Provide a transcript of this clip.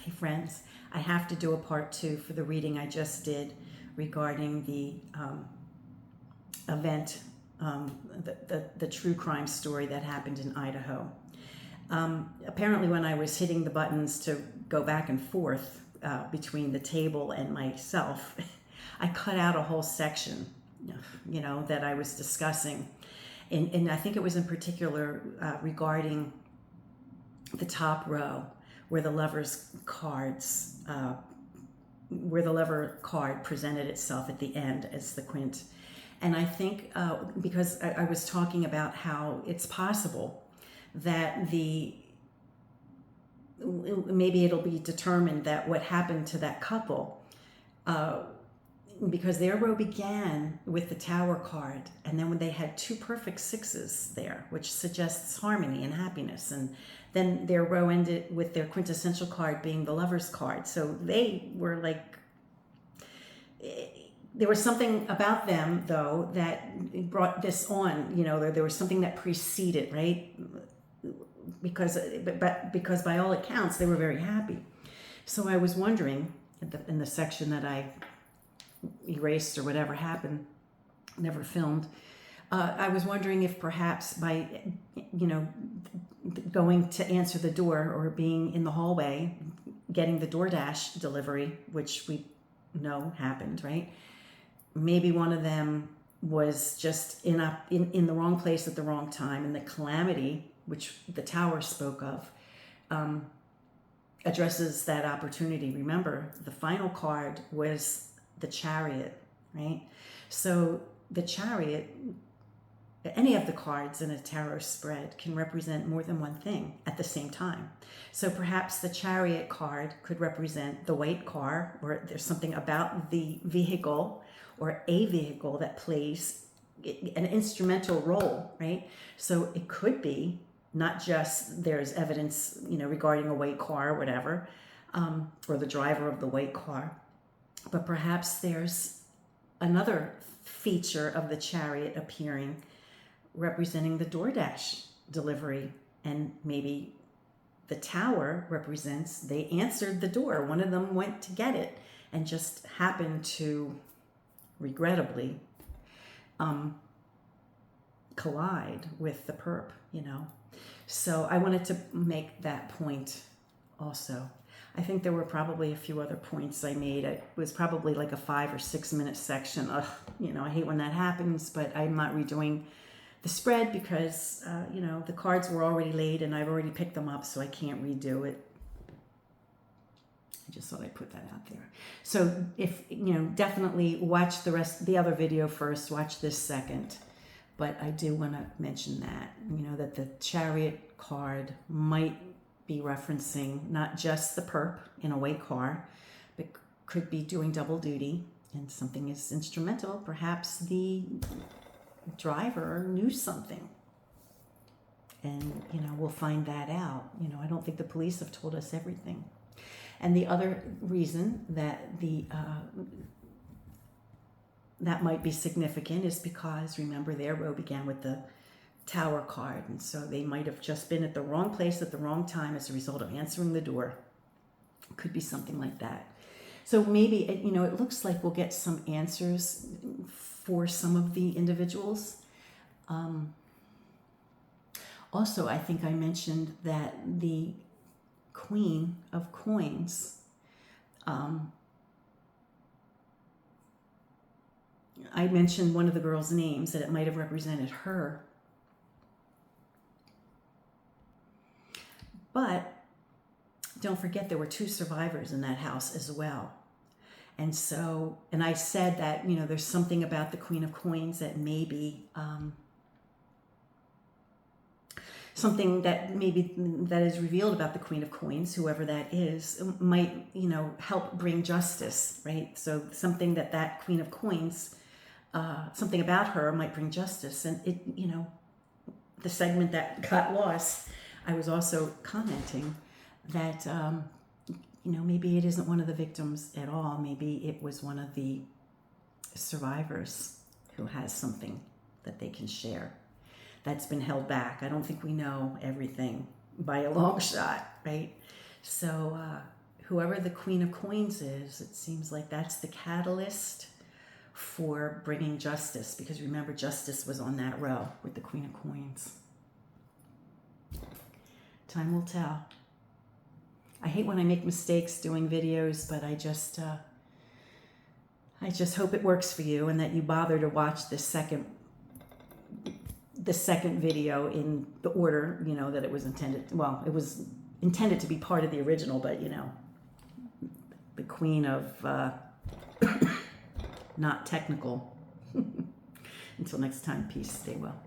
Hey friends, I have to do a part 2 for the reading I just did regarding the event, the true crime story that happened in Idaho. Apparently when I was hitting the buttons to go back and forth between the table and myself, I cut out a whole section, that I was discussing. And I think it was in particular regarding the top row where the lever card presented itself at the end as the quint. And I think because I was talking about how it's possible that maybe it'll be determined that what happened to that couple, because their row began with the tower card, and then when they had two perfect sixes there, which suggests harmony and happiness, and then their row ended with their quintessential card being the lover's card. So they were like, there was something about them though that brought this on. There was something that preceded, right? Because by all accounts they were very happy. So I was wondering in the section that I erased or whatever happened, never filmed, I was wondering if perhaps by going to answer the door or being in the hallway getting the DoorDash delivery, which we know happened, right? Maybe one of them was just in the wrong place at the wrong time, and the calamity, which the tower spoke of, addresses that opportunity. Remember, the final card was the Chariot, right? So the Chariot, any of the cards in a tarot spread can represent more than one thing at the same time. So perhaps the Chariot card could represent the white car, or there's something about the vehicle or a vehicle that plays an instrumental role, right? So it could be not just there's evidence, regarding a white car or whatever, or the driver of the white car, but perhaps there's another feature of the Chariot appearing representing the DoorDash delivery, and maybe the tower represents they answered the door. One of them went to get it and just happened to, regrettably, collide with the perp, So I wanted to make that point also. I think there were probably a few other points I made. It was probably like a 5 or 6 minute section. I hate when that happens, but I'm not redoing the spread because, the cards were already laid and I've already picked them up, so I can't redo it. I just thought I'd put that out there. So if, definitely watch the other video first, watch this second. But I do want to mention that, that the Chariot card might be referencing not just the perp in a white car, but could be doing double duty, and something is instrumental. Perhaps the driver knew something, and we'll find that out. I don't think the police have told us everything. And the other reason that that might be significant is because, remember, their row began with the tower card, and so they might have just been at the wrong place at the wrong time as a result of answering the door. It could be something like that. So maybe, it looks like we'll get some answers for some of the individuals. Also, I think I mentioned that the Queen of Coins, I mentioned one of the girls' names, that it might have represented her. But don't forget there were 2 survivors in that house as well. And so, and I said that, there's something about the Queen of Coins that maybe, something that maybe that is revealed about the Queen of Coins, whoever that is, might, help bring justice, right? So something that Queen of Coins, something about her might bring justice. And it, the segment that got lost, I was also commenting that, maybe it isn't one of the victims at all. Maybe it was one of the survivors who has something that they can share that's been held back. I don't think we know everything by a long shot, right? So whoever the Queen of Coins is, it seems like that's the catalyst for bringing justice, because remember, justice was on that row with the Queen of Coins. Time will tell. I hate when I make mistakes doing videos, but I just hope it works for you and that you bother to watch the second video in the order, you know, that it was intended. Well, it was intended to be part of the original, but you know, the Queen of not technical. Until next time, peace, stay well.